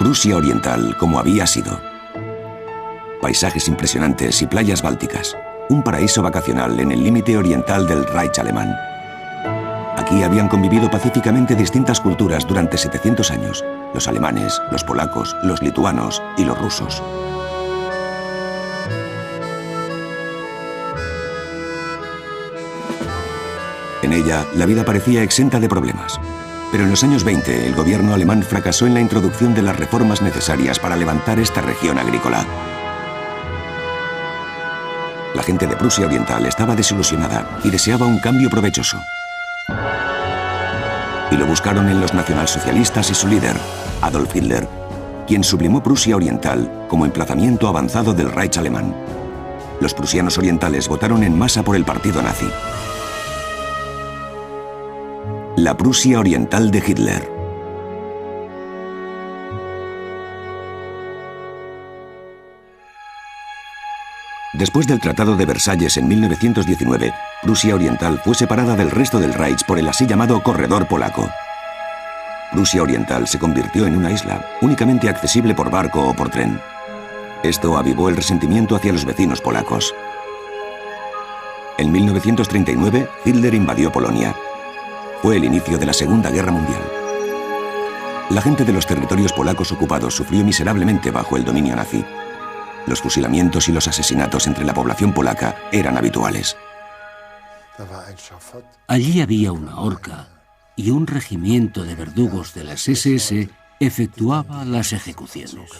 Prusia Oriental como había sido. Paisajes impresionantes y playas bálticas. Un paraíso vacacional en el límite oriental del Reich alemán. Aquí habían convivido pacíficamente distintas culturas durante 700 años. Los alemanes, los polacos, los lituanos y los rusos. En ella, la vida parecía exenta de problemas. Pero en los años 20, el gobierno alemán fracasó en la introducción de las reformas necesarias para levantar esta región agrícola. La gente de Prusia Oriental estaba desilusionada y deseaba un cambio provechoso. Y lo buscaron en los nacionalsocialistas y su líder, Adolf Hitler, quien sublimó Prusia Oriental como emplazamiento avanzado del Reich alemán. Los prusianos orientales votaron en masa por el partido nazi. La Prusia Oriental de Hitler. Después del Tratado de Versalles en 1919, Prusia Oriental fue separada del resto del Reich por el así llamado Corredor Polaco. Prusia Oriental se convirtió en una isla, únicamente accesible por barco o por tren. Esto avivó el resentimiento hacia los vecinos polacos. En 1939, Hitler invadió Polonia. Fue el inicio de la Segunda Guerra Mundial. La gente de los territorios polacos ocupados sufrió miserablemente bajo el dominio nazi. Los fusilamientos y los asesinatos entre la población polaca eran habituales. Allí había una horca y un regimiento de verdugos de las SS efectuaba las ejecuciones.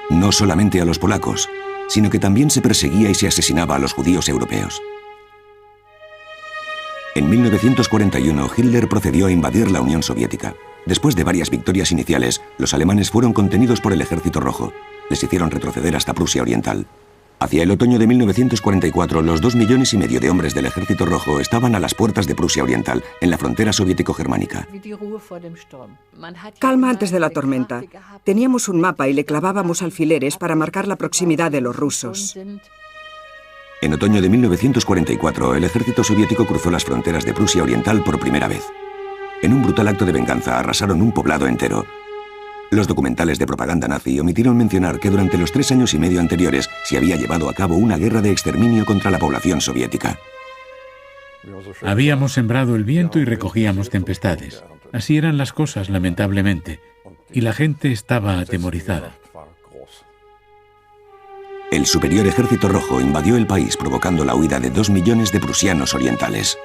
No solamente a los polacos, sino que también se perseguía y se asesinaba a los judíos europeos. En 1941, Hitler procedió a invadir la Unión Soviética. Después de varias victorias iniciales, los alemanes fueron contenidos por el Ejército Rojo. Les hicieron retroceder hasta Prusia Oriental. Hacia el otoño de 1944, los 2,5 millones de hombres del Ejército Rojo estaban a las puertas de Prusia Oriental, en la frontera soviético-germánica. Calma antes de la tormenta. Teníamos un mapa y le clavábamos alfileres para marcar la proximidad de los rusos. En otoño de 1944, el ejército soviético cruzó las fronteras de Prusia Oriental por primera vez. En un brutal acto de venganza arrasaron un poblado entero. Los documentales de propaganda nazi omitieron mencionar que durante los 3 años y medio anteriores se había llevado a cabo una guerra de exterminio contra la población soviética. Habíamos sembrado el viento y recogíamos tempestades. Así eran las cosas, lamentablemente, y la gente estaba atemorizada. El superior ejército rojo invadió el país provocando la huida de 2 millones de prusianos orientales.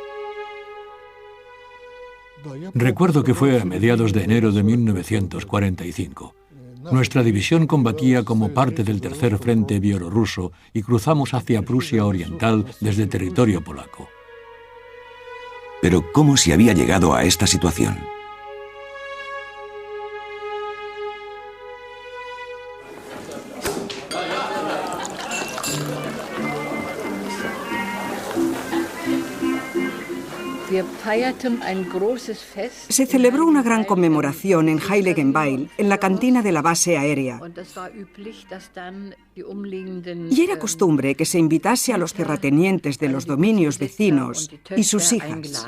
Recuerdo que fue a mediados de enero de 1945. Nuestra división combatía como parte del Tercer Frente Bielorruso y cruzamos hacia Prusia Oriental desde territorio polaco. Pero ¿cómo se había llegado a esta situación? Se celebró una gran conmemoración en Heiligenbeil, en la cantina de la base aérea. Y era costumbre que se invitase a los terratenientes de los dominios vecinos y sus hijas.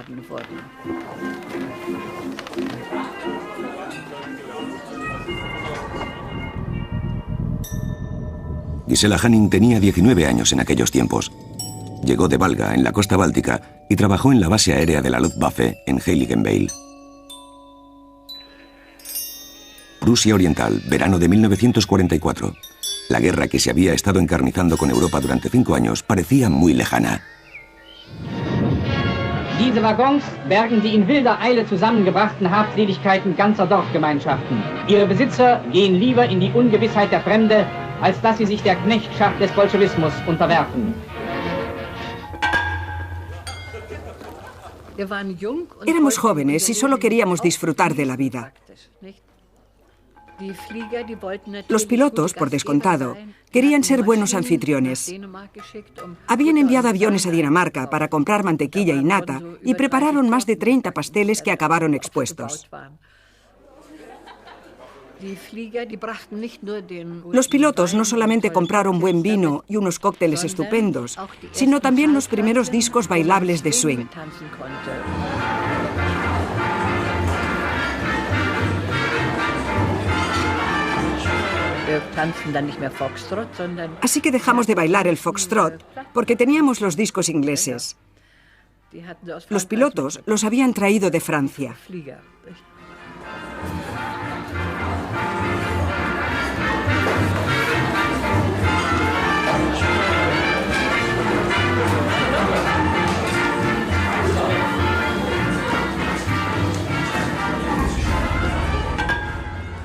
Gisela Hanning tenía 19 años en aquellos tiempos. Llegó de Valga, en la costa báltica, y trabajó en la base aérea de la Luftwaffe en Heiligenbeil. Prusia Oriental, verano de 1944. La guerra que se había estado encarnizando con Europa durante 5 años parecía muy lejana. Diese Waggons bergen die in wilder Eile zusammengebrachten Habseligkeiten ganzer Dorfgemeinschaften. Ihre Besitzer gehen lieber in die Ungewissheit der Fremde, als dass sie sich der Knechtschaft des Bolschewismus unterwerfen. Éramos jóvenes y solo queríamos disfrutar de la vida. Los pilotos, por descontado, querían ser buenos anfitriones. Habían enviado aviones a Dinamarca para comprar mantequilla y nata y prepararon más de 30 pasteles que acabaron expuestos. Los pilotos no solamente compraron buen vino y unos cócteles estupendos, sino también los primeros discos bailables de swing. Así que dejamos de bailar el foxtrot porque teníamos los discos ingleses. Los pilotos los habían traído de Francia.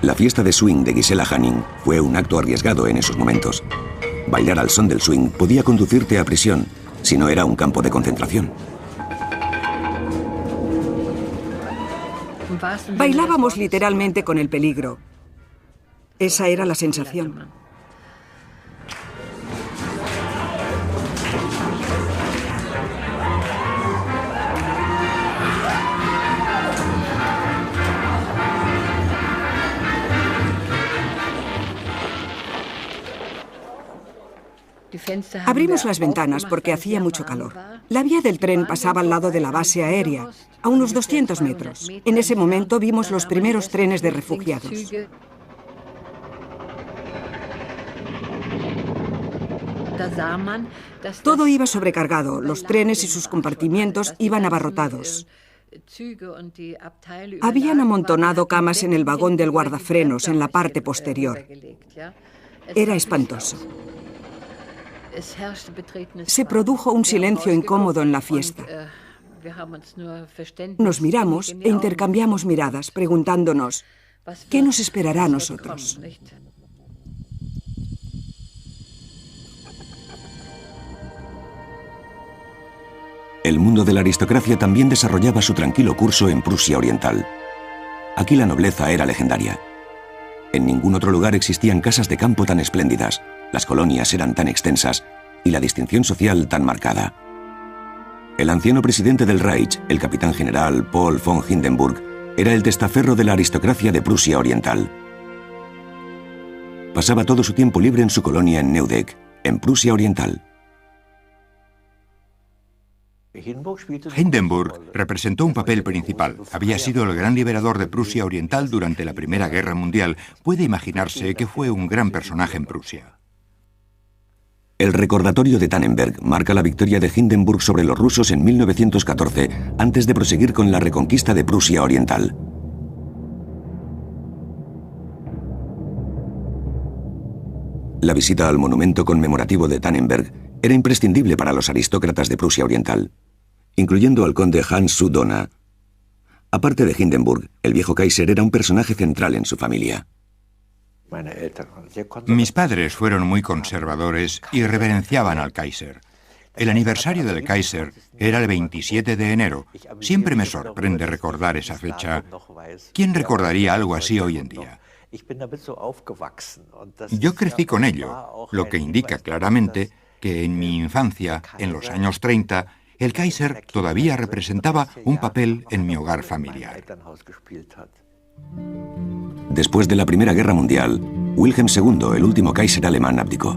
La fiesta de swing de Gisela Hanning fue un acto arriesgado en esos momentos. Bailar al son del swing podía conducirte a prisión, si no era un campo de concentración. Bailábamos literalmente con el peligro. Esa era la sensación. Abrimos las ventanas porque hacía mucho calor. La vía del tren pasaba al lado de la base aérea, a unos 200 metros. En ese momento vimos los primeros trenes de refugiados. Todo iba sobrecargado, los trenes y sus compartimientos iban abarrotados. Habían amontonado camas en el vagón del guardafrenos en la parte posterior. Era espantoso. Se produjo un silencio incómodo en la fiesta. Nos miramos e intercambiamos miradas, preguntándonos, ¿qué nos esperará a nosotros? El mundo de la aristocracia también desarrollaba su tranquilo curso en Prusia Oriental. Aquí la nobleza era legendaria. En ningún otro lugar existían casas de campo tan espléndidas, las colonias eran tan extensas y la distinción social tan marcada. El anciano presidente del Reich, el capitán general Paul von Hindenburg, era el testaferro de la aristocracia de Prusia Oriental. Pasaba todo su tiempo libre en su colonia en Neudeck, en Prusia Oriental. Hindenburg representó un papel principal. Había sido el gran liberador de Prusia Oriental durante la Primera Guerra Mundial. Puede imaginarse que fue un gran personaje en Prusia. El recordatorio de Tannenberg marca la victoria de Hindenburg sobre los rusos en 1914, antes de proseguir con la reconquista de Prusia Oriental. La visita al monumento conmemorativo de Tannenberg era imprescindible para los aristócratas de Prusia Oriental, incluyendo al conde Hans zu Dohna. Aparte de Hindenburg, el viejo Kaiser era un personaje central en su familia. Mis padres fueron muy conservadores y reverenciaban al Kaiser. El aniversario del Kaiser era el 27 de enero. Siempre me sorprende recordar esa fecha. ¿Quién recordaría algo así hoy en día? Yo crecí con ello, lo que indica claramente que en mi infancia, en los años 30, el Kaiser todavía representaba un papel en mi hogar familiar. Después de la Primera Guerra Mundial, Wilhelm II, el último Kaiser alemán, abdicó.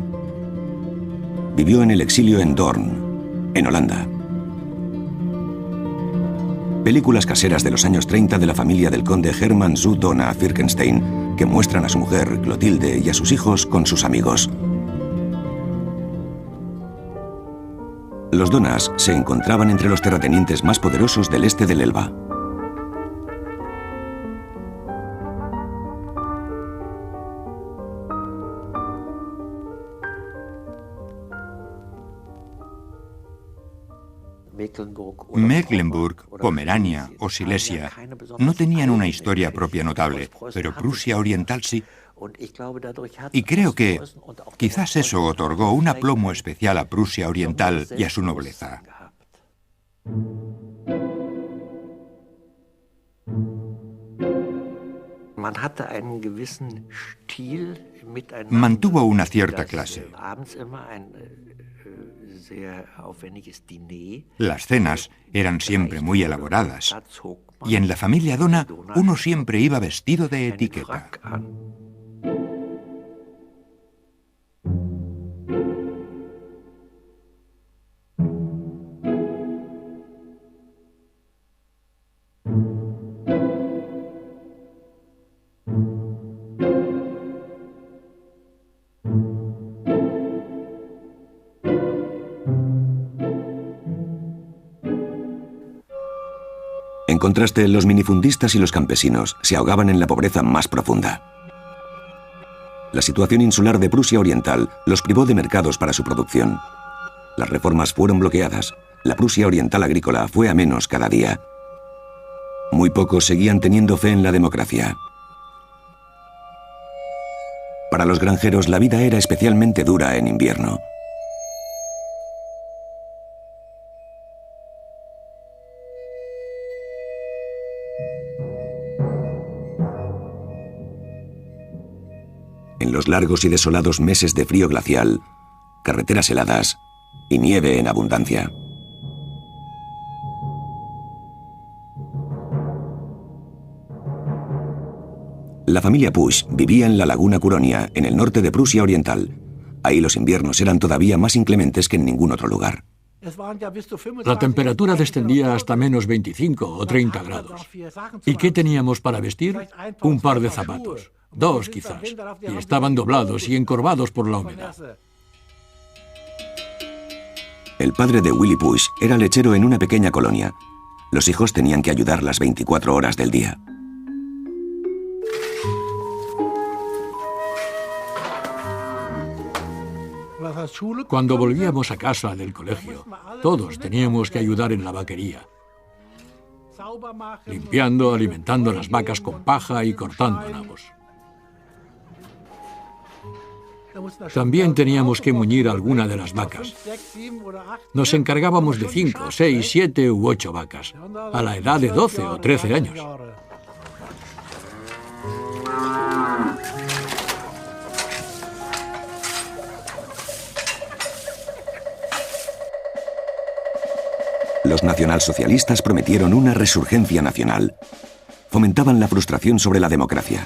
Vivió en el exilio en Doorn, en Holanda. Películas caseras de los años 30 de la familia del conde Hermann zu Dohna-Firkenstein, que muestran a su mujer, Clotilde, y a sus hijos con sus amigos. Los Dohnas se encontraban entre los terratenientes más poderosos del este del Elba. Mecklenburg, Pomerania o Silesia no tenían una historia propia notable, pero Prusia Oriental sí. Y creo que quizás eso otorgó un aplomo especial a Prusia Oriental y a su nobleza. Mantuvo una cierta clase. Las cenas eran siempre muy elaboradas, y en la familia Dohna uno siempre iba vestido de etiqueta. En contraste, los minifundistas y los campesinos se ahogaban en la pobreza más profunda. La situación insular de Prusia Oriental los privó de mercados para su producción. Las reformas fueron bloqueadas. La Prusia Oriental agrícola fue a menos cada día. Muy pocos seguían teniendo fe en la democracia. Para los granjeros, la vida era especialmente dura en invierno. En los largos y desolados meses de frío glacial, carreteras heladas y nieve en abundancia. La familia Pusch vivía en la laguna Curonia, en el norte de Prusia Oriental. Ahí los inviernos eran todavía más inclementes que en ningún otro lugar. La temperatura descendía hasta menos 25 o 30 grados. ¿Y qué teníamos para vestir? Un par de zapatos, 2 quizás, y estaban doblados y encorvados por la humedad. El padre de Willy Pusch era lechero en una pequeña colonia. Los hijos tenían que ayudar las 24 horas del día. Cuando volvíamos a casa del colegio, todos teníamos que ayudar en la vaquería, limpiando, alimentando las vacas con paja y cortando nabos. También teníamos que muñir alguna de las vacas. Nos encargábamos de 5, 6, 7 u 8 vacas, a la edad de 12 o 13 años. Los nacionalsocialistas prometieron una resurgencia nacional. Fomentaban la frustración sobre la democracia.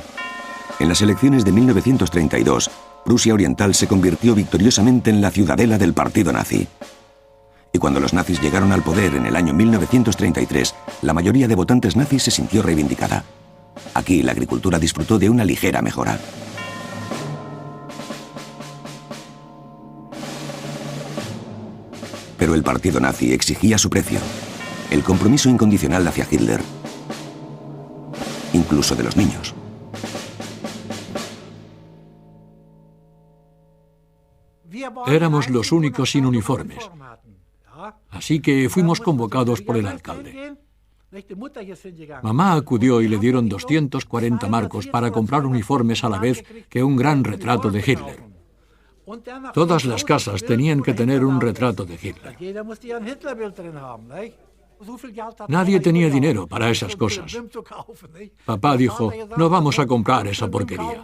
En las elecciones de 1932, Prusia Oriental se convirtió victoriosamente en la ciudadela del partido nazi. Y cuando los nazis llegaron al poder en el año 1933, la mayoría de votantes nazis se sintió reivindicada. Aquí la agricultura disfrutó de una ligera mejora. Pero el partido nazi exigía su precio, el compromiso incondicional hacia Hitler, incluso de los niños. Éramos los únicos sin uniformes, así que fuimos convocados por el alcalde. Mamá acudió y le dieron 240 marcos para comprar uniformes a la vez que un gran retrato de Hitler. Todas las casas tenían que tener un retrato de Hitler. Nadie tenía dinero para esas cosas. Papá dijo, no vamos a comprar esa porquería.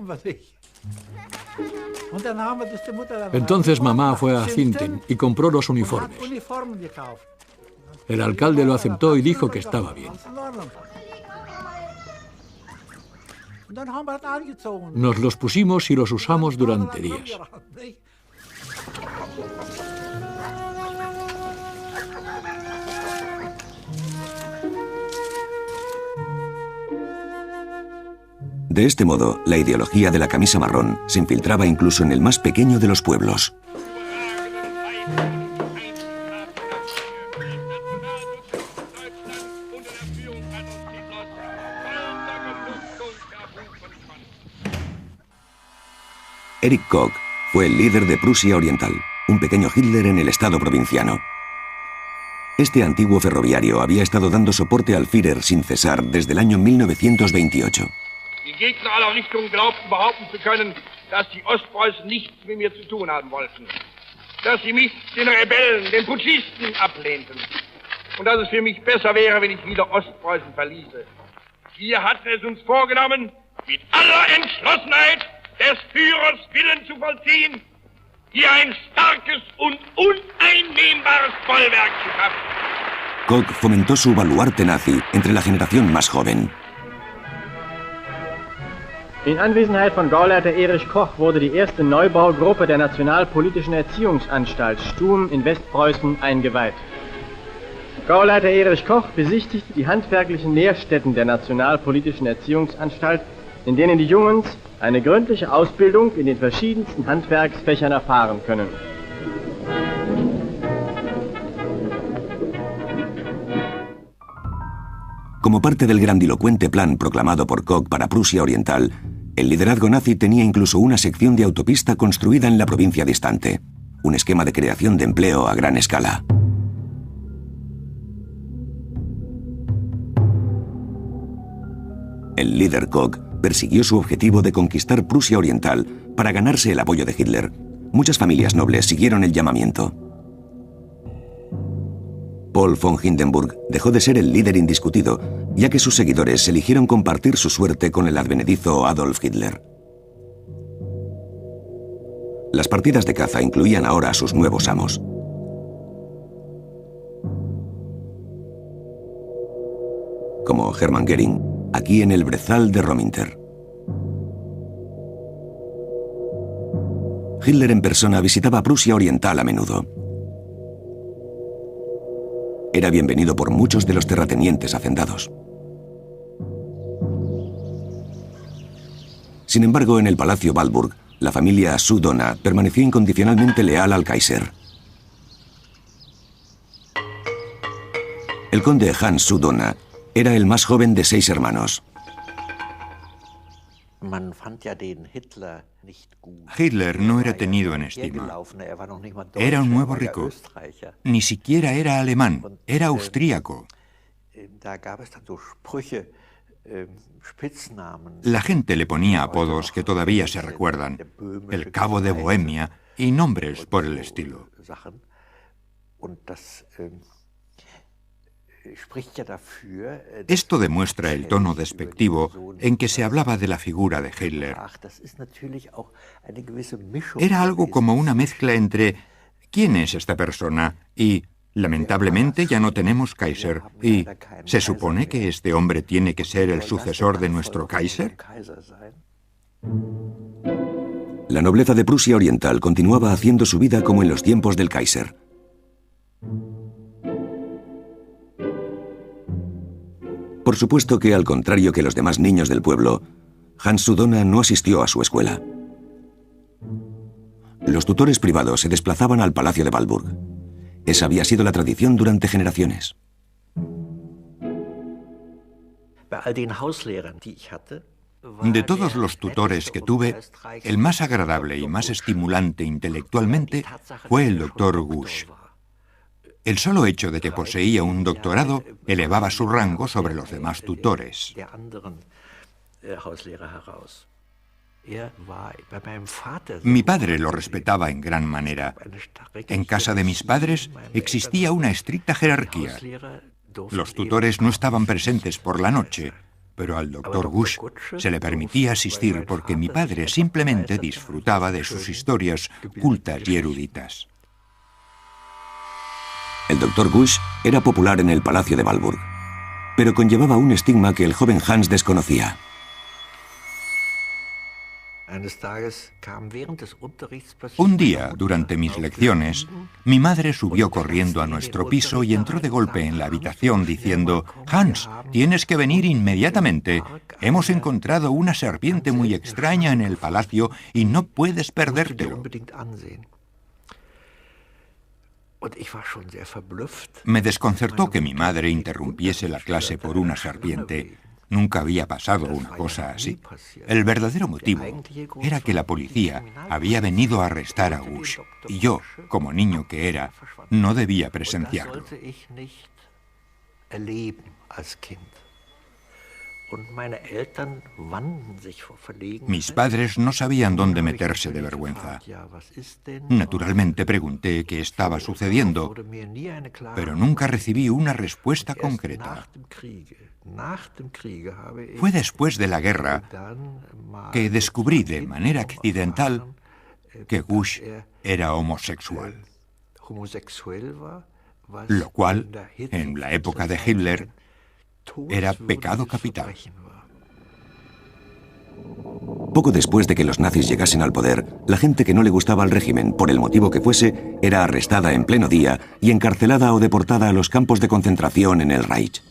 Entonces mamá fue a Zinten y compró los uniformes. El alcalde lo aceptó y dijo que estaba bien. Nos los pusimos y los usamos durante días. De este modo, la ideología de la camisa marrón se infiltraba incluso en el más pequeño de los pueblos. Erich Koch fue el líder de Prusia Oriental, un pequeño Hitler en el estado provinciano. Este antiguo ferroviario había estado dando soporte al Führer sin cesar desde el año 1928. Die Gegner aller Richtungen glaubten behaupten zu können, dass die Ostpreußen nichts mit mir zu tun haben wollten. Dass sie mich, den Rebellen, den Putschisten ablehnten. Und dass es für mich besser wäre, wenn ich wieder Ostpreußen verließe. Wir hatten es uns vorgenommen, mit aller Entschlossenheit des Führers Willen zu vollziehen, hier ein starkes und uneinnehmbares Bollwerk zu schaffen. Koch fomentó su baluarte nazi entre la generación más joven. In Anwesenheit von Gauleiter Erich Koch wurde die erste Neubaugruppe der Nationalpolitischen Erziehungsanstalt Stum in Westpreußen eingeweiht. Gauleiter Erich Koch besichtigte die handwerklichen Lehrstätten der Nationalpolitischen Erziehungsanstalt, in denen die Jungens eine gründliche Ausbildung in den verschiedensten Handwerksfächern erfahren können. Como parte del grandilocuente plan proclamado por Koch para Prusia Oriental, el liderazgo nazi tenía incluso una sección de autopista construida en la provincia distante, un esquema de creación de empleo a gran escala. El líder Koch persiguió su objetivo de conquistar Prusia Oriental para ganarse el apoyo de Hitler. Muchas familias nobles siguieron el llamamiento. Paul von Hindenburg dejó de ser el líder indiscutido, ya que sus seguidores eligieron compartir su suerte con el advenedizo Adolf Hitler. Las partidas de caza incluían ahora a sus nuevos amos. Como Hermann Göring, aquí en el brezal de Rominter. Hitler en persona visitaba Prusia Oriental a menudo. Era bienvenido por muchos de los terratenientes hacendados. Sin embargo, en el Palacio Walburg, la familia Sudona permaneció incondicionalmente leal al Kaiser. El conde Hans Sudona era el más joven de 6 hermanos. Hitler no era tenido en estima. Era un nuevo rico. Ni siquiera era alemán, era austríaco. La gente le ponía apodos que todavía se recuerdan, el Cabo de Bohemia y nombres por el estilo. Esto demuestra el tono despectivo en que se hablaba de la figura de Hitler. Era algo como una mezcla entre ¿quién es esta persona? Y lamentablemente ya no tenemos Kaiser. Y ¿se supone que este hombre tiene que ser el sucesor de nuestro Kaiser? La nobleza de Prusia Oriental continuaba haciendo su vida como en los tiempos del Kaiser. Por supuesto que, al contrario que los demás niños del pueblo, Hans Sudona no asistió a su escuela. Los tutores privados se desplazaban al Palacio de Walburg. Esa había sido la tradición durante generaciones. De todos los tutores que tuve, el más agradable y más estimulante intelectualmente fue el doctor Gusch. El solo hecho de que poseía un doctorado elevaba su rango sobre los demás tutores. Mi padre lo respetaba en gran manera. En casa de mis padres existía una estricta jerarquía. Los tutores no estaban presentes por la noche, pero al doctor Gusch se le permitía asistir porque mi padre simplemente disfrutaba de sus historias cultas y eruditas. El doctor Gusch era popular en el Palacio de Walburg, pero conllevaba un estigma que el joven Hans desconocía. Un día, durante mis lecciones, mi madre subió corriendo a nuestro piso y entró de golpe en la habitación diciendo: «Hans, tienes que venir inmediatamente. Hemos encontrado una serpiente muy extraña en el palacio y no puedes perdértelo». Me desconcertó que mi madre interrumpiese la clase por una serpiente. Nunca había pasado una cosa así. El verdadero motivo era que la policía había venido a arrestar a Gusch, y yo, como niño que era, no debía presenciarlo. Mis padres no sabían dónde meterse de vergüenza. Naturalmente pregunté qué estaba sucediendo, pero nunca recibí una respuesta concreta. Fue después de la guerra que descubrí de manera accidental que Gusch era homosexual, lo cual, en la época de Hitler, era pecado capital. Poco después de que los nazis llegasen al poder, la gente que no le gustaba al régimen, por el motivo que fuese, era arrestada en pleno día y encarcelada o deportada a los campos de concentración en el Reich.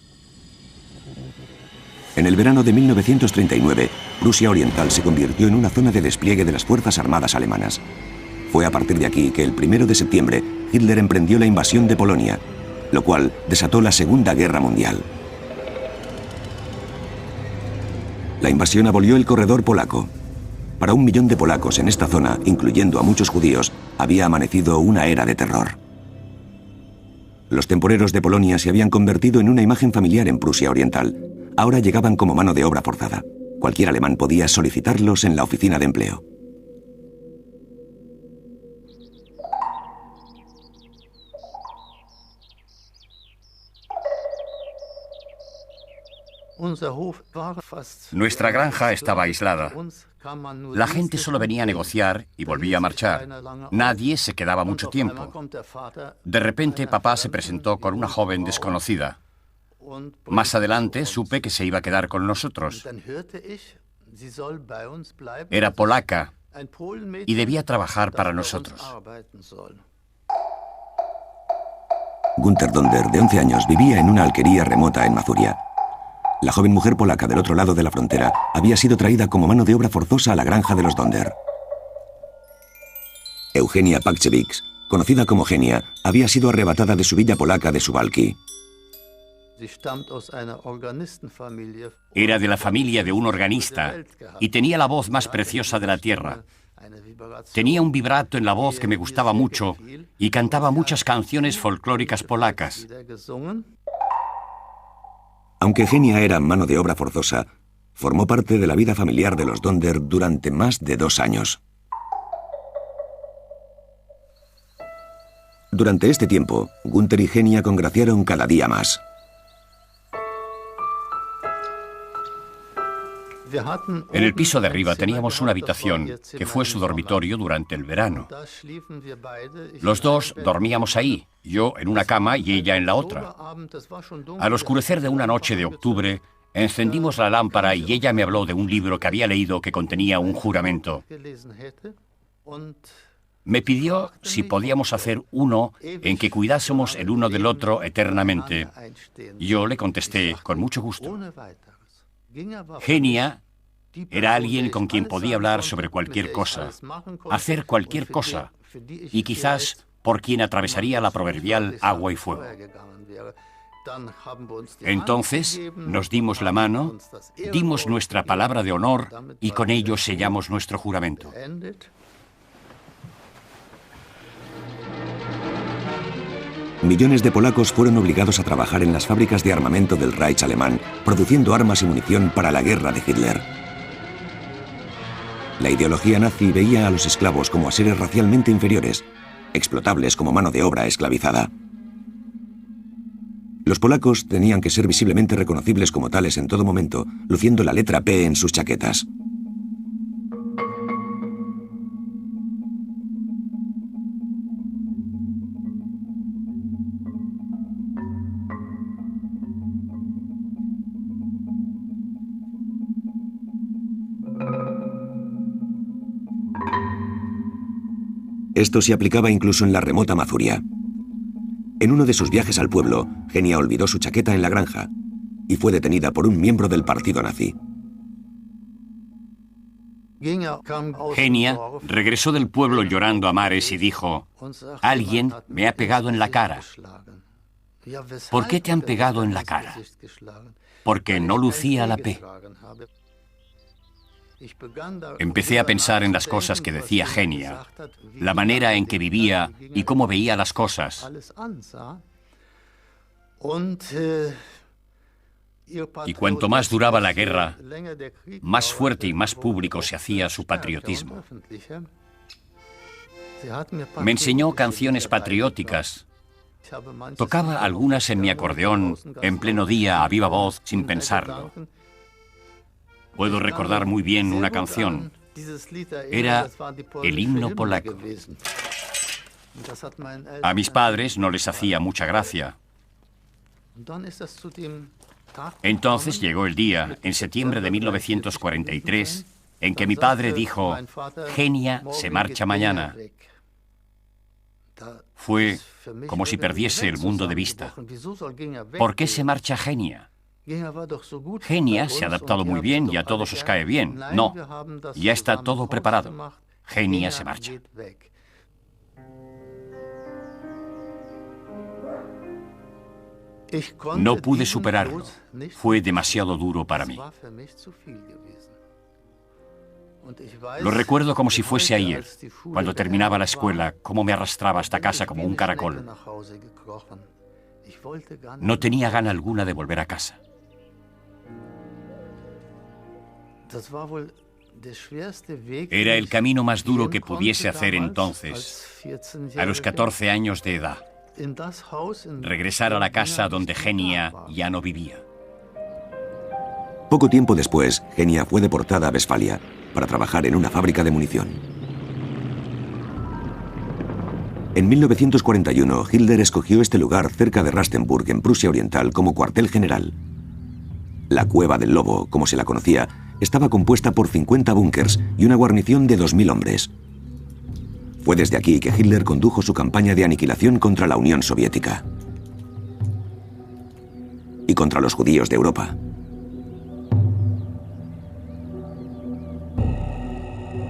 En el verano de 1939, Prusia Oriental se convirtió en una zona de despliegue de las Fuerzas Armadas alemanas. Fue a partir de aquí que el 1 de septiembre Hitler emprendió la invasión de Polonia, lo cual desató la Segunda Guerra Mundial. La invasión abolió el corredor polaco. Para 1 millón de polacos en esta zona, incluyendo a muchos judíos, había amanecido una era de terror. Los temporeros de Polonia se habían convertido en una imagen familiar en Prusia Oriental. Ahora llegaban como mano de obra forzada. Cualquier alemán podía solicitarlos en la oficina de empleo. Nuestra granja estaba aislada. La gente solo venía a negociar y volvía a marchar. Nadie se quedaba mucho tiempo. De repente, papá se presentó con una joven desconocida. Más adelante supe que se iba a quedar con nosotros. Era polaca y debía trabajar para nosotros. Günther Donder, de 11 años, vivía en una alquería remota en Mazuria. La joven mujer polaca del otro lado de la frontera había sido traída como mano de obra forzosa a la granja de los Donder. Eugenia Pakchewicz, conocida como Genia, había sido arrebatada de su villa polaca de Suwałki. Era de la familia de un organista y tenía la voz más preciosa de la tierra. Tenía un vibrato en la voz que me gustaba mucho y cantaba muchas canciones folclóricas polacas. Aunque Genia era mano de obra forzosa, formó parte de la vida familiar de los Donder durante más de 2 años. Durante este tiempo, Günther y Genia congraciaron cada día más. En el piso de arriba teníamos una habitación que fue su dormitorio durante el verano. Los dos dormíamos ahí, yo en una cama y ella en la otra. Al oscurecer de una noche de octubre, encendimos la lámpara y ella me habló de un libro que había leído que contenía un juramento. Me pidió si podíamos hacer uno en que cuidásemos el uno del otro eternamente. Yo le contesté con mucho gusto. Genia era alguien con quien podía hablar sobre cualquier cosa, hacer cualquier cosa, y quizás por quien atravesaría la proverbial agua y fuego. Entonces nos dimos la mano, dimos nuestra palabra de honor y con ello sellamos nuestro juramento. Millones de polacos fueron obligados a trabajar en las fábricas de armamento del Reich alemán, produciendo armas y munición para la guerra de Hitler. La ideología nazi veía a los esclavos como a seres racialmente inferiores, explotables como mano de obra esclavizada. Los polacos tenían que ser visiblemente reconocibles como tales en todo momento, luciendo la letra P en sus chaquetas. Esto se aplicaba incluso en la remota Mazuria. En uno de sus viajes al pueblo, Genia olvidó su chaqueta en la granja y fue detenida por un miembro del partido nazi. Genia regresó del pueblo llorando a mares y dijo: «Alguien me ha pegado en la cara». «¿Por qué te han pegado en la cara?» «Porque no lucía la P». Empecé a pensar en las cosas que decía Genia, la manera en que vivía y cómo veía las cosas. Y cuanto más duraba la guerra, más fuerte y más público se hacía su patriotismo. Me enseñó canciones patrióticas. Tocaba algunas en mi acordeón en pleno día a viva voz sin pensarlo. Puedo recordar muy bien una canción. Era el himno polaco. A mis padres no les hacía mucha gracia. Entonces llegó el día, en septiembre de 1943, en que mi padre dijo: «Genia se marcha mañana». Fue como si perdiese el mundo de vista. ¿Por qué se marcha Genia? Genia se ha adaptado muy bien y a todos os cae bien. No, ya está todo preparado. Genia se marcha. « No pude superarlo. Fue demasiado duro para mí. Lo recuerdo como si fuese ayer, cuando terminaba la escuela, cómo me arrastraba hasta casa como un caracol. No tenía gana alguna de volver a casa. Era el camino más duro que pudiese hacer entonces, a los 14 años de edad. Regresar a la casa donde Genia ya no vivía. Poco tiempo después, Genia fue deportada a Westfalia para trabajar en una fábrica de munición. En 1941, Hitler escogió este lugar cerca de Rastenburg, en Prusia Oriental, como cuartel general. La Cueva del Lobo, como se la conocía, estaba compuesta por 50 búnkers y una guarnición de 2000 hombres. Fue desde aquí que Hitler condujo su campaña de aniquilación contra la Unión Soviética y contra los judíos de Europa.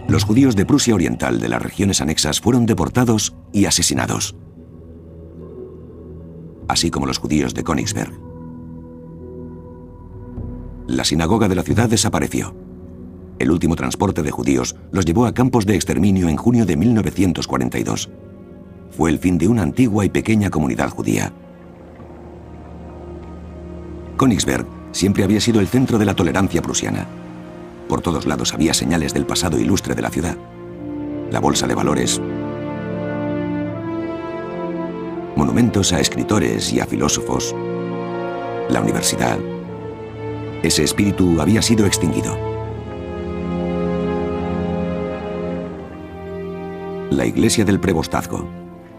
Los judíos de Prusia Oriental de las regiones anexas fueron deportados y asesinados, así como los judíos de Königsberg. La sinagoga de la ciudad desapareció. El último transporte de judíos los llevó a campos de exterminio en junio de 1942. Fue el fin de una antigua y pequeña comunidad judía. Königsberg siempre había sido el centro de la tolerancia prusiana. Por todos lados había señales del pasado ilustre de la ciudad. La bolsa de valores, monumentos a escritores y a filósofos, la universidad. Ese espíritu había sido extinguido. La iglesia del Prevostazgo.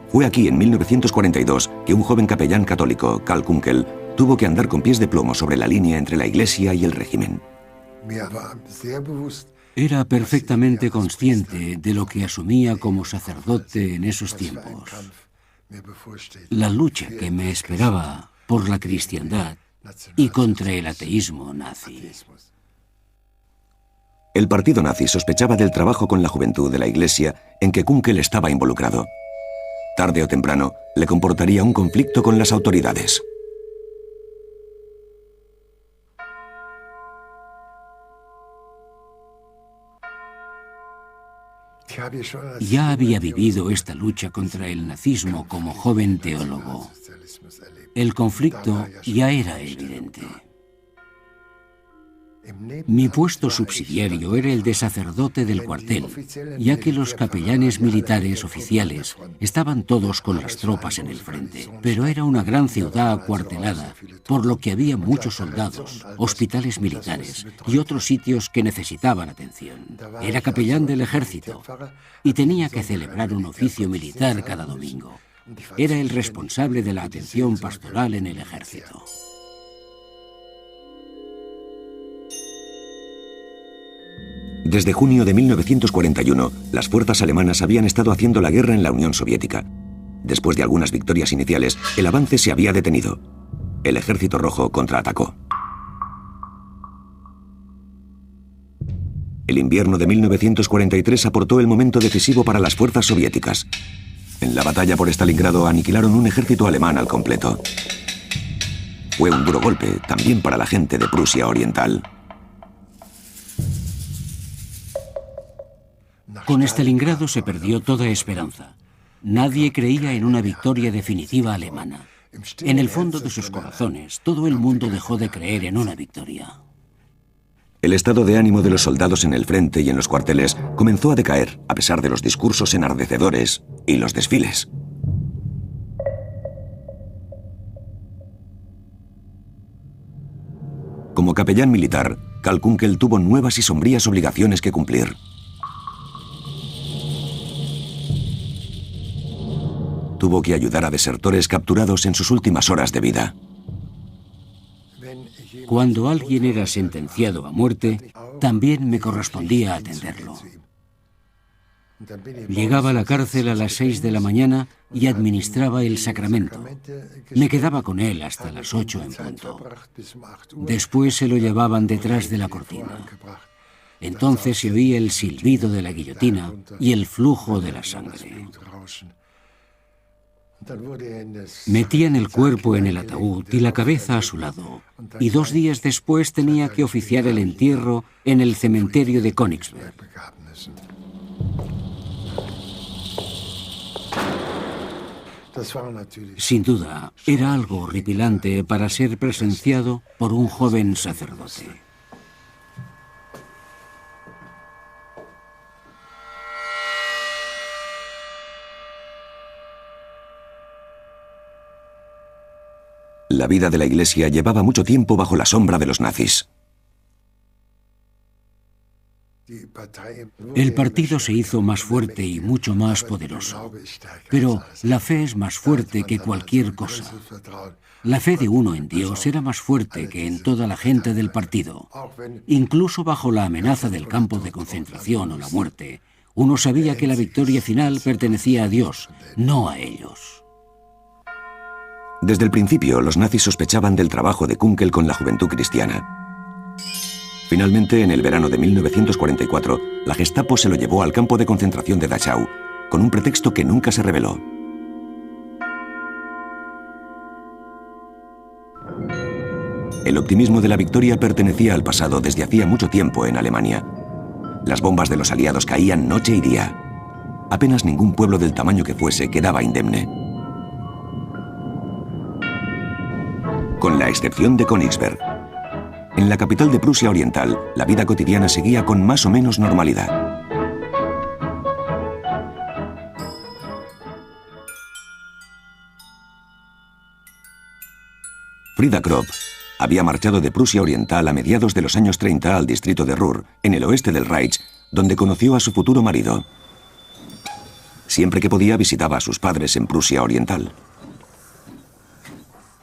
Fue aquí en 1942 que un joven capellán católico, Karl Kunkel, tuvo que andar con pies de plomo sobre la línea entre la iglesia y el régimen. Era perfectamente consciente de lo que asumía como sacerdote en esos tiempos. La lucha que me esperaba por la cristiandad y contra el ateísmo nazi. El partido nazi sospechaba del trabajo con la juventud de la iglesia en que Kunkel estaba involucrado. Tarde o temprano, le comportaría un conflicto con las autoridades. Ya había vivido esta lucha contra el nazismo como joven teólogo. El conflicto ya era evidente. Mi puesto subsidiario era el de sacerdote del cuartel, ya que los capellanes militares oficiales estaban todos con las tropas en el frente. Pero era una gran ciudad acuartelada, por lo que había muchos soldados, hospitales militares y otros sitios que necesitaban atención. Era capellán del ejército y tenía que celebrar un oficio militar cada domingo. Era el responsable de la atención pastoral en el ejército. Desde junio de 1941, las fuerzas alemanas habían estado haciendo la guerra en la Unión Soviética. Después de algunas victorias iniciales, el avance se había detenido. El Ejército Rojo contraatacó. El invierno de 1943 aportó el momento decisivo para las fuerzas soviéticas. En la batalla por Stalingrado aniquilaron un ejército alemán al completo. Fue un duro golpe también para la gente de Prusia Oriental. Con Stalingrado se perdió toda esperanza. Nadie creía en una victoria definitiva alemana. En el fondo de sus corazones, todo el mundo dejó de creer en una victoria. El estado de ánimo de los soldados en el frente y en los cuarteles comenzó a decaer, a pesar de los discursos enardecedores y los desfiles. Como capellán militar, Karl Kunkel tuvo nuevas y sombrías obligaciones que cumplir. Tuvo que ayudar a desertores capturados en sus últimas horas de vida. Cuando alguien era sentenciado a muerte, también me correspondía atenderlo. Llegaba a la cárcel a las 6 de la mañana y administraba el sacramento. Me quedaba con él hasta las 8 en punto. Después se lo llevaban detrás de la cortina. Entonces se oía el silbido de la guillotina y el flujo de la sangre. Metían el cuerpo en el ataúd y la cabeza a su lado, y 2 días después tenía que oficiar el entierro en el cementerio de Königsberg. Sin duda, era algo horripilante para ser presenciado por un joven sacerdote. La vida de la Iglesia llevaba mucho tiempo bajo la sombra de los nazis. El partido se hizo más fuerte y mucho más poderoso. Pero la fe es más fuerte que cualquier cosa. La fe de uno en Dios era más fuerte que en toda la gente del partido. Incluso bajo la amenaza del campo de concentración o la muerte, uno sabía que la victoria final pertenecía a Dios, no a ellos. Desde el principio, los nazis sospechaban del trabajo de Kunkel con la juventud cristiana. Finalmente, en el verano de 1944, la Gestapo se lo llevó al campo de concentración de Dachau, con un pretexto que nunca se reveló. El optimismo de la victoria pertenecía al pasado desde hacía mucho tiempo en Alemania. Las bombas de los aliados caían noche y día. Apenas ningún pueblo del tamaño que fuese quedaba indemne. Con la excepción de Königsberg. En la capital de Prusia Oriental, la vida cotidiana seguía con más o menos normalidad. Frida Kropp había marchado de Prusia Oriental a mediados de los años 30 al distrito de Ruhr, en el oeste del Reich, donde conoció a su futuro marido. Siempre que podía visitaba a sus padres en Prusia Oriental.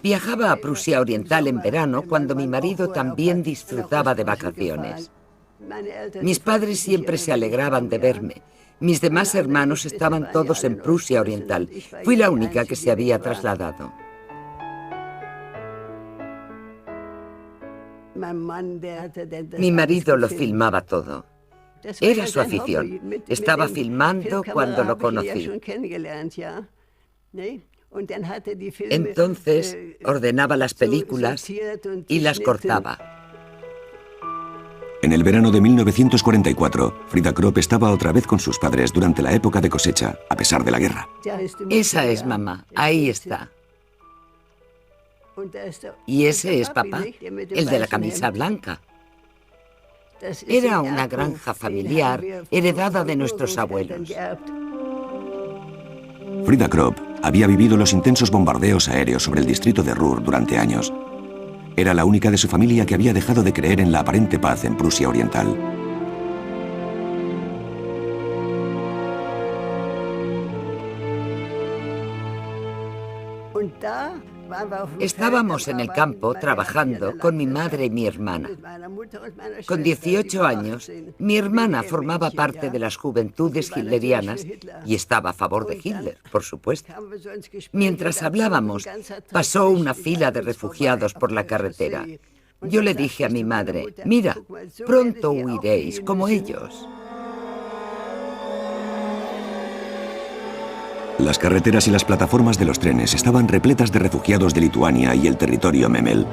Viajaba a Prusia Oriental en verano cuando mi marido también disfrutaba de vacaciones. Mis padres siempre se alegraban de verme. Mis demás hermanos estaban todos en Prusia Oriental. Fui la única que se había trasladado. Mi marido lo filmaba todo. Era su afición. Estaba filmando cuando lo conocí. Entonces ordenaba las películas y las cortaba. En el verano de 1944, Frida Kropp estaba otra vez con sus padres durante la época de cosecha, a pesar de la guerra. Esa es mamá, ahí está. Y ese es papá, el de la camisa blanca. Era una granja familiar heredada de nuestros abuelos. Frida Kropp había vivido los intensos bombardeos aéreos sobre el distrito de Ruhr durante años. Era la única de su familia que había dejado de creer en la aparente paz en Prusia Oriental. Estábamos en el campo trabajando con mi madre y mi hermana. Con 18 años, mi hermana formaba parte de las juventudes hitlerianas y estaba a favor de Hitler, por supuesto. Mientras hablábamos, pasó una fila de refugiados por la carretera. Yo le dije a mi madre, mira, pronto huiréis como ellos. Las carreteras y las plataformas de los trenes estaban repletas de refugiados de Lituania y el territorio Memel,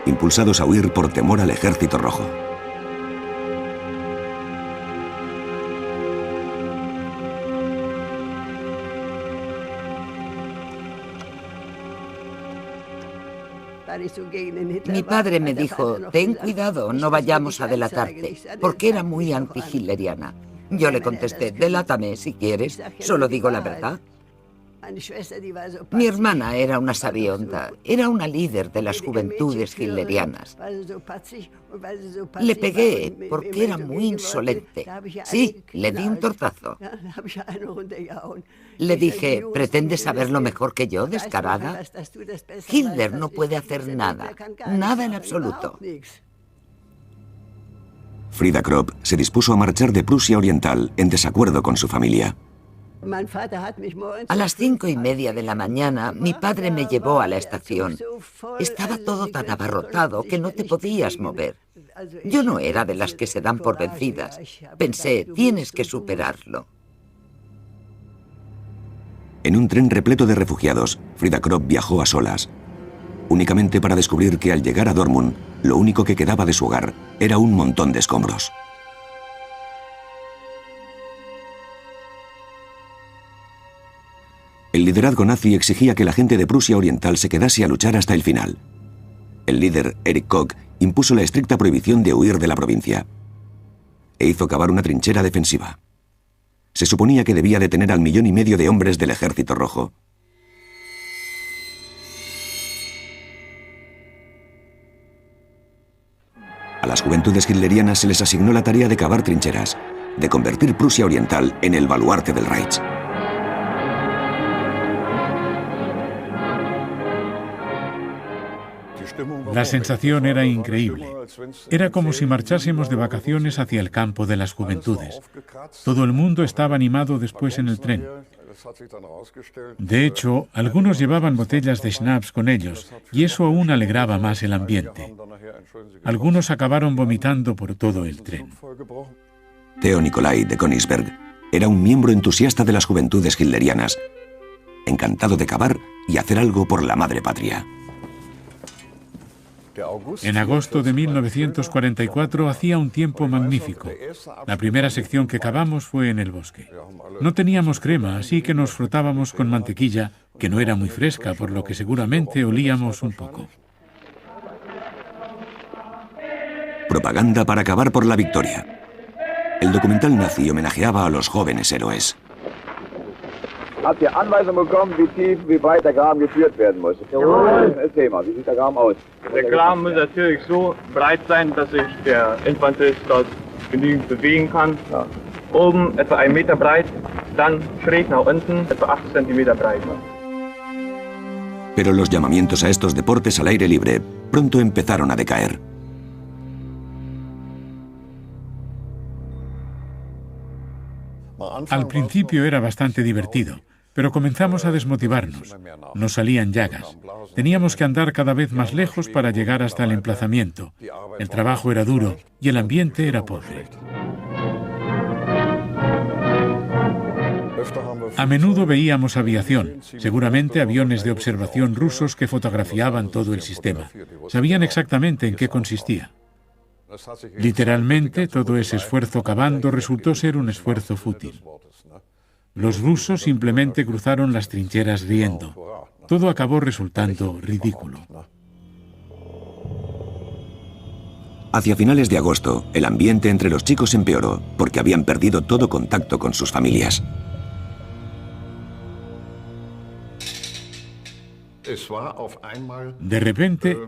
impulsados a huir por temor al Ejército Rojo. Mi padre me dijo, ten cuidado, no vayamos a delatarte, porque era muy anti-hitleriana. Yo le contesté, delátame si quieres, solo digo la verdad. Mi hermana era una sabionda, era una líder de las juventudes hitlerianas. Le pegué porque era muy insolente. Sí, le di un tortazo. Le dije, ¿pretendes saberlo mejor que yo, descarada? Hitler no puede hacer nada, nada en absoluto. Frida Kropp se dispuso a marchar de Prusia Oriental en desacuerdo con su familia. A las 5:30 de la mañana, mi padre me llevó a la estación. Estaba todo tan abarrotado que no te podías mover. Yo no era de las que se dan por vencidas. Pensé, tienes que superarlo. En un tren repleto de refugiados, Frida Kropp viajó a solas, únicamente para descubrir que al llegar a Dortmund, lo único que quedaba de su hogar era un montón de escombros. El liderazgo nazi exigía que la gente de Prusia Oriental se quedase a luchar hasta el final. El líder, Erich Koch, impuso la estricta prohibición de huir de la provincia e hizo cavar una trinchera defensiva. Se suponía que debía detener al 1,5 millones de hombres del Ejército Rojo. A las juventudes hitlerianas se les asignó la tarea de cavar trincheras, de convertir Prusia Oriental en el baluarte del Reich. La sensación era increíble. Era como si marchásemos de vacaciones hacia el campo de las juventudes. Todo el mundo estaba animado después en el tren. De hecho, algunos llevaban botellas de schnapps con ellos, y eso aún alegraba más el ambiente. Algunos acabaron vomitando por todo el tren. Theo Nicolai de Königsberg era un miembro entusiasta de las juventudes hitlerianas, encantado de cavar y hacer algo por la madre patria. En agosto de 1944 hacía un tiempo magnífico. La primera sección que cavamos fue en el bosque. No teníamos crema, así que nos frotábamos con mantequilla, que no era muy fresca, por lo que seguramente olíamos un poco. Propaganda para cavar por la victoria. El documental nazi homenajeaba a los jóvenes héroes. Habt ihr Anweisungen bekommen, wie tief, wie weit der Graben geführt werden muss? Jawohl. Erzähl mal, wie sieht der Graben aus? Der Graben muss natürlich so breit sein, dass sich der Infanterist dort genügend bewegen kann. Ja. Oben etwa 1 Meter breit, dann schräg nach unten, etwa 8 Zentimeter breit. Pero los llamamientos a estos deportes al aire libre pronto empezaron a decaer. Al principio era bastante divertido, pero comenzamos a desmotivarnos. Nos salían llagas. Teníamos que andar cada vez más lejos para llegar hasta el emplazamiento. El trabajo era duro y el ambiente era pobre. A menudo veíamos aviación, seguramente aviones de observación rusos que fotografiaban todo el sistema. Sabían exactamente en qué consistía. Literalmente, todo ese esfuerzo cavando resultó ser un esfuerzo fútil. Los rusos simplemente cruzaron las trincheras riendo. Todo acabó resultando ridículo. Hacia finales de agosto, el ambiente entre los chicos empeoró porque habían perdido todo contacto con sus familias. De repente,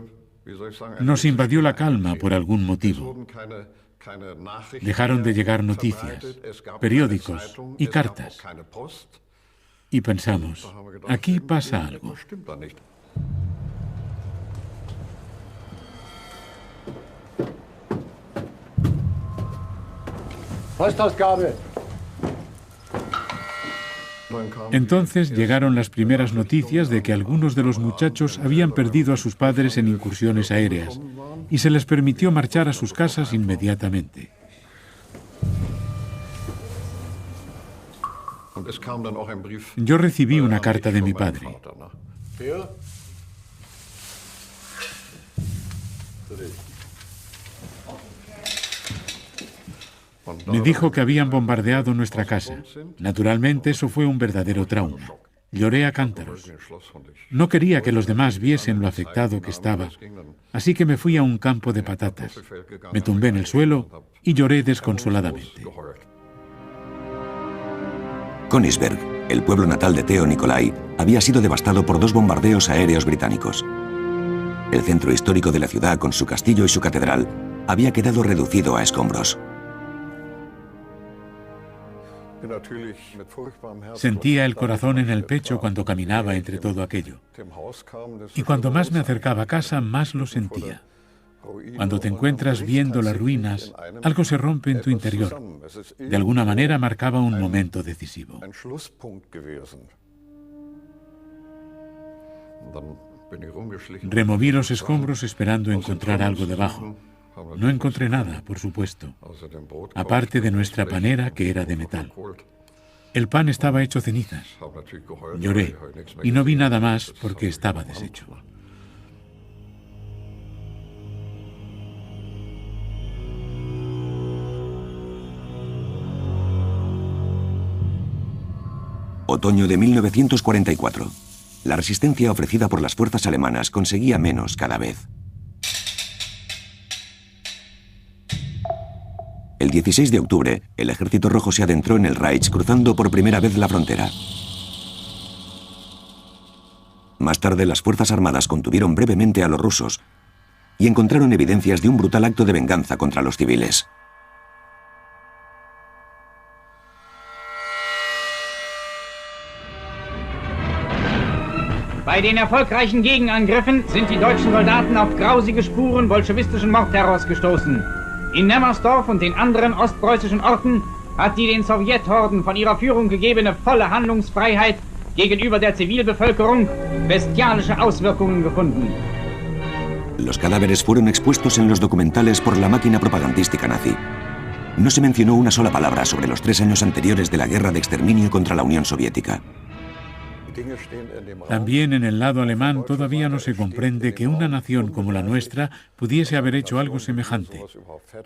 nos invadió la calma por algún motivo. Dejaron de llegar noticias, periódicos y cartas. Y pensamos, aquí pasa algo. Entonces llegaron las primeras noticias de que algunos de los muchachos habían perdido a sus padres en incursiones aéreas y se les permitió marchar a sus casas inmediatamente. Yo recibí una carta de mi padre. Me dijo que habían bombardeado nuestra casa. Naturalmente, eso fue un verdadero trauma. Lloré a cántaros. No quería que los demás viesen lo afectado que estaba, así que me fui a un campo de patatas. Me tumbé en el suelo y lloré desconsoladamente. Königsberg, el pueblo natal de Theo Nicolai, había sido devastado por 2 bombardeos aéreos británicos. El centro histórico de la ciudad, con su castillo y su catedral, había quedado reducido a escombros. Sentía el corazón en el pecho cuando caminaba entre todo aquello. Y cuando más me acercaba a casa, más lo sentía. Cuando te encuentras viendo las ruinas, algo se rompe en tu interior. De alguna manera marcaba un momento decisivo. Removí los escombros esperando encontrar algo debajo. No encontré nada, por supuesto, aparte de nuestra panera, que era de metal. El pan estaba hecho cenizas. Lloré y no vi nada más porque estaba deshecho. Otoño de 1944. La resistencia ofrecida por las fuerzas alemanas conseguía menos cada vez. El 16 de octubre, el Ejército Rojo se adentró en el Reich cruzando por primera vez la frontera. Más tarde, las Fuerzas Armadas contuvieron brevemente a los rusos y encontraron evidencias de un brutal acto de venganza contra los civiles. Bei den erfolgreichen Gegenangriffen sind die deutschen Soldaten auf grausige Spuren bolschewistischen Mordterrors gestoßen. In Nemmersdorf und den anderen ostpreußischen Orten hat die den Sowjethorden von ihrer Führung gegebene volle Handlungsfreiheit gegenüber der Zivilbevölkerung bestialische Auswirkungen gefunden. Los cadáveres fueron expuestos en los documentales por la máquina propagandística nazi. No se mencionó una sola palabra sobre los 3 años anteriores de la guerra de exterminio contra la Unión Soviética. También en el lado alemán todavía no se comprende que una nación como la nuestra pudiese haber hecho algo semejante.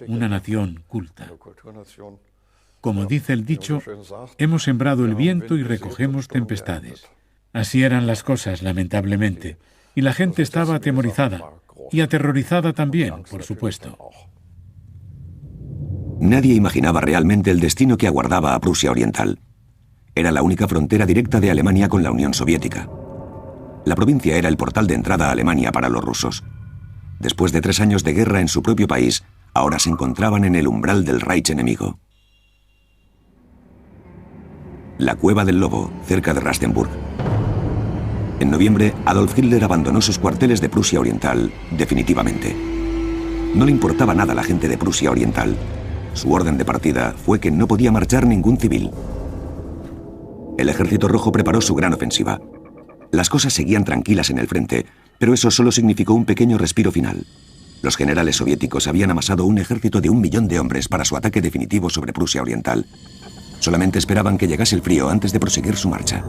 Una nación culta. Como dice el dicho, hemos sembrado el viento y recogemos tempestades. Así eran las cosas, lamentablemente. Y la gente estaba atemorizada. Y aterrorizada también, por supuesto. Nadie imaginaba realmente el destino que aguardaba a Prusia Oriental. Era la única frontera directa de Alemania con la Unión Soviética. La provincia era el portal de entrada a Alemania para los rusos. Después de 3 años de guerra en su propio país, ahora se encontraban en el umbral del Reich enemigo. La Cueva del Lobo, cerca de Rastenburg. En noviembre, Adolf Hitler abandonó sus cuarteles de Prusia Oriental definitivamente. No le importaba nada a la gente de Prusia Oriental. Su orden de partida fue que no podía marchar ningún civil. El Ejército Rojo preparó su gran ofensiva. Las cosas seguían tranquilas en el frente, pero eso solo significó un pequeño respiro final. Los generales soviéticos habían amasado un ejército de 1 millón de hombres para su ataque definitivo sobre Prusia Oriental. Solamente esperaban que llegase el frío antes de proseguir su marcha.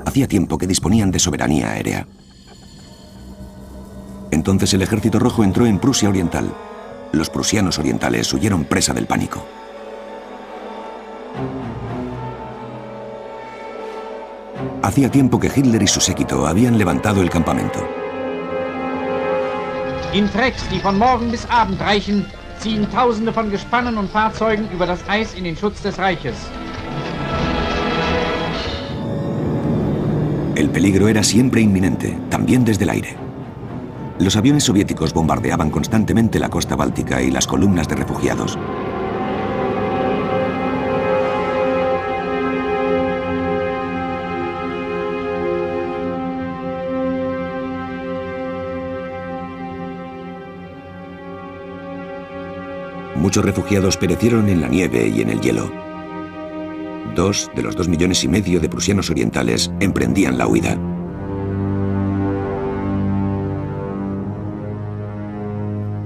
Hacía tiempo que disponían de soberanía aérea. Entonces el Ejército Rojo entró en Prusia Oriental. Los prusianos orientales huyeron presa del pánico. Hacía tiempo que Hitler y su séquito habían levantado el campamento. In Trecks, die von morgen bis Abend reichen, ziehen Tausende von Gespannen und Fahrzeugen über das Eis in den Schutz des Reiches. El peligro era siempre inminente, también desde el aire. Los aviones soviéticos bombardeaban constantemente la costa báltica y las columnas de refugiados. Muchos refugiados perecieron en la nieve y en el hielo. 2 de los 2,5 millones de prusianos orientales emprendían la huida.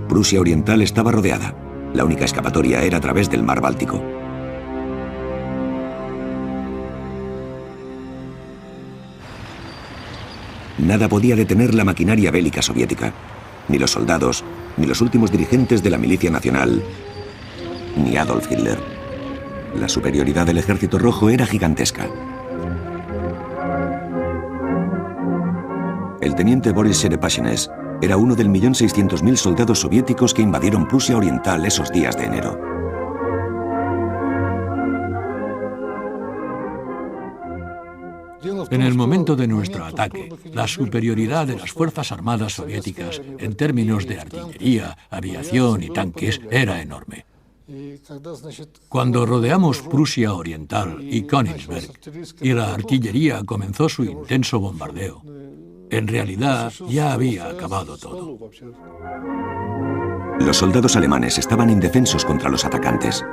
Prusia Oriental estaba rodeada. La única escapatoria era a través del mar Báltico. Nada podía detener la maquinaria bélica soviética. Ni los soldados, ni los últimos dirigentes de la milicia nacional, ni Adolf Hitler. La superioridad del Ejército Rojo era gigantesca. El teniente Boris Cherepashines era uno del 1.600.000 soldados soviéticos que invadieron Prusia Oriental esos días de enero. En el momento de nuestro ataque, la superioridad de las Fuerzas Armadas soviéticas en términos de artillería, aviación y tanques era enorme. Cuando rodeamos Prusia Oriental y Königsberg y la artillería comenzó su intenso bombardeo, en realidad ya había acabado todo. Los soldados alemanes estaban indefensos contra los atacantes.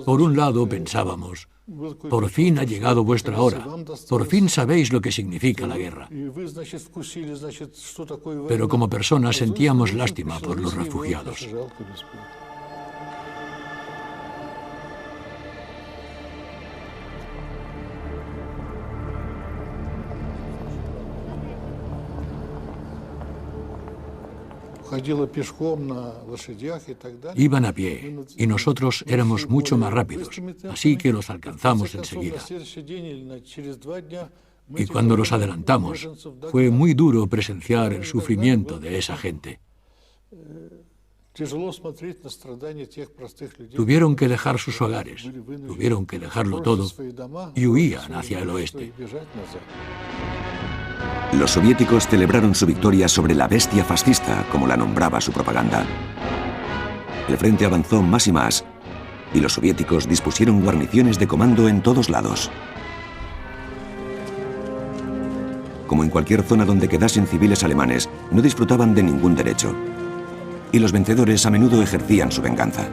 Por un lado pensábamos, por fin ha llegado vuestra hora, por fin sabéis lo que significa la guerra. Pero como personas sentíamos lástima por los refugiados. Iban a pie y nosotros éramos mucho más rápidos, así que los alcanzamos enseguida. Y cuando los adelantamos, fue muy duro presenciar el sufrimiento de esa gente. Tuvieron que dejar sus hogares, tuvieron que dejarlo todo y huían hacia el oeste. Los soviéticos celebraron su victoria sobre la bestia fascista, como la nombraba su propaganda. El frente avanzó más y más, y los soviéticos dispusieron guarniciones de comando en todos lados. Como en cualquier zona donde quedasen civiles alemanes, no disfrutaban de ningún derecho, y los vencedores a menudo ejercían su venganza.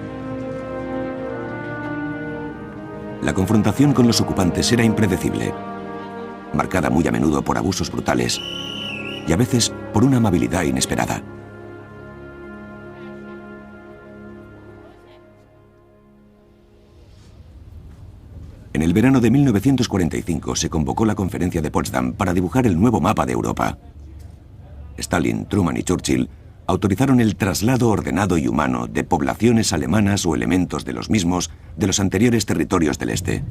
La confrontación con los ocupantes era impredecible, marcada muy a menudo por abusos brutales y a veces por una amabilidad inesperada. En el verano de 1945 se convocó la Conferencia de Potsdam para dibujar el nuevo mapa de Europa. Stalin, Truman y Churchill autorizaron el traslado ordenado y humano de poblaciones alemanas o elementos de los mismos de los anteriores territorios del este.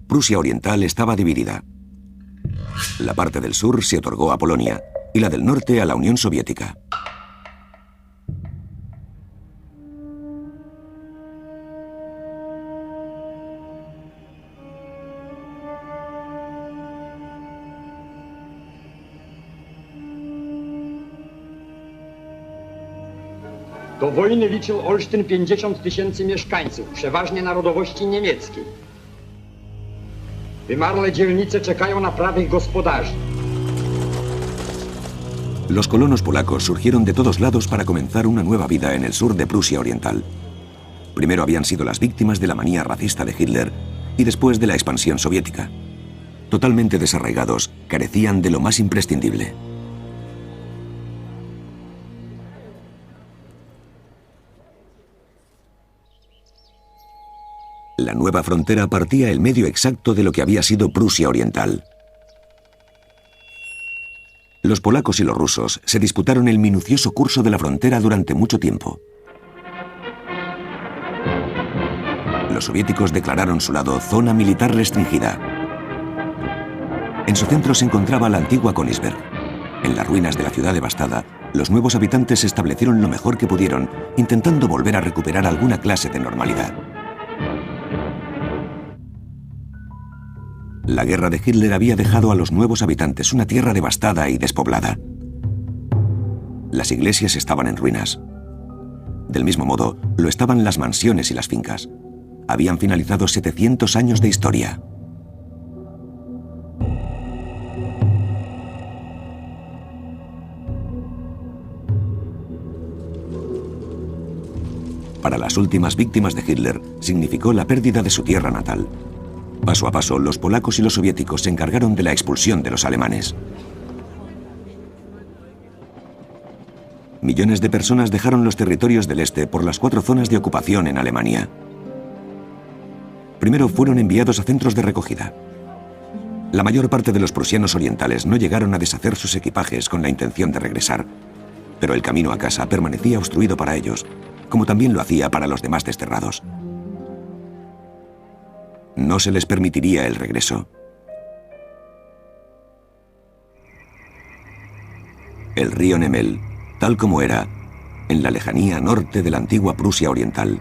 Prusia Oriental estaba dividida. La parte del sur se otorgó a Polonia y la del norte a la Unión Soviética. Do wojny liczył Olsztyn 50 000 mieszkańców, przeważnie narodowości niemieckiej. Wymarłe dzielnice czekają na prawych gospodarzy. Los colonos polacos surgieron de todos lados para comenzar una nueva vida en el sur de Prusia Oriental. Primero habían sido las víctimas de la manía racista de Hitler y después de la expansión soviética. Totalmente desarraigados, carecían de lo más imprescindible. La nueva frontera partía el medio exacto de lo que había sido Prusia Oriental. Los polacos y los rusos se disputaron el minucioso curso de la frontera durante mucho tiempo. Los soviéticos declararon su lado zona militar restringida. En su centro se encontraba la antigua Königsberg. En las ruinas de la ciudad devastada, los nuevos habitantes se establecieron lo mejor que pudieron, intentando volver a recuperar alguna clase de normalidad. La guerra de Hitler había dejado a los nuevos habitantes una tierra devastada y despoblada. Las iglesias estaban en ruinas. Del mismo modo, lo estaban las mansiones y las fincas. Habían finalizado 700 años de historia. Para las últimas víctimas de Hitler, significó la pérdida de su tierra natal. Paso a paso, los polacos y los soviéticos se encargaron de la expulsión de los alemanes. Millones de personas dejaron los territorios del este por las 4 zonas de ocupación en Alemania. Primero fueron enviados a centros de recogida. La mayor parte de los prusianos orientales no llegaron a deshacer sus equipajes con la intención de regresar, pero el camino a casa permanecía obstruido para ellos, como también lo hacía para los demás desterrados. No se les permitiría el regreso. El río Nemel, tal como era, en la lejanía norte de la antigua Prusia Oriental.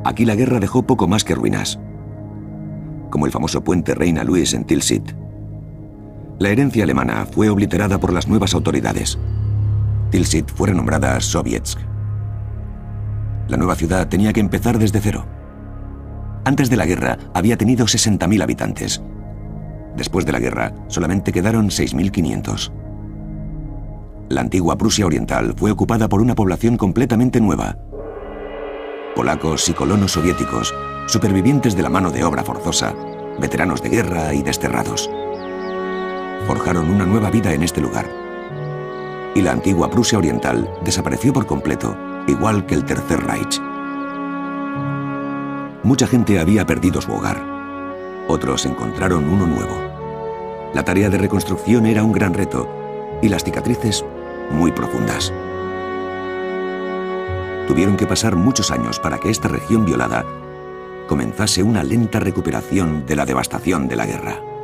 Aquí la guerra dejó poco más que ruinas, como el famoso puente Reina Luis en Tilsit. La herencia alemana fue obliterada por las nuevas autoridades. Tilsit fue renombrada Sovietsk. La nueva ciudad tenía que empezar desde cero. Antes de la guerra había tenido 60.000 habitantes. Después de la guerra solamente quedaron 6.500. La antigua Prusia Oriental fue ocupada por una población completamente nueva. Polacos y colonos soviéticos, supervivientes de la mano de obra forzosa, veteranos de guerra y desterrados. Forjaron una nueva vida en este lugar. Y la antigua Prusia Oriental desapareció por completo igual que el Tercer Reich. Mucha gente había perdido su hogar. Otros encontraron uno nuevo. La tarea de reconstrucción era un gran reto y las cicatrices muy profundas. Tuvieron que pasar muchos años para que esta región violada comenzase una lenta recuperación de la devastación de la guerra.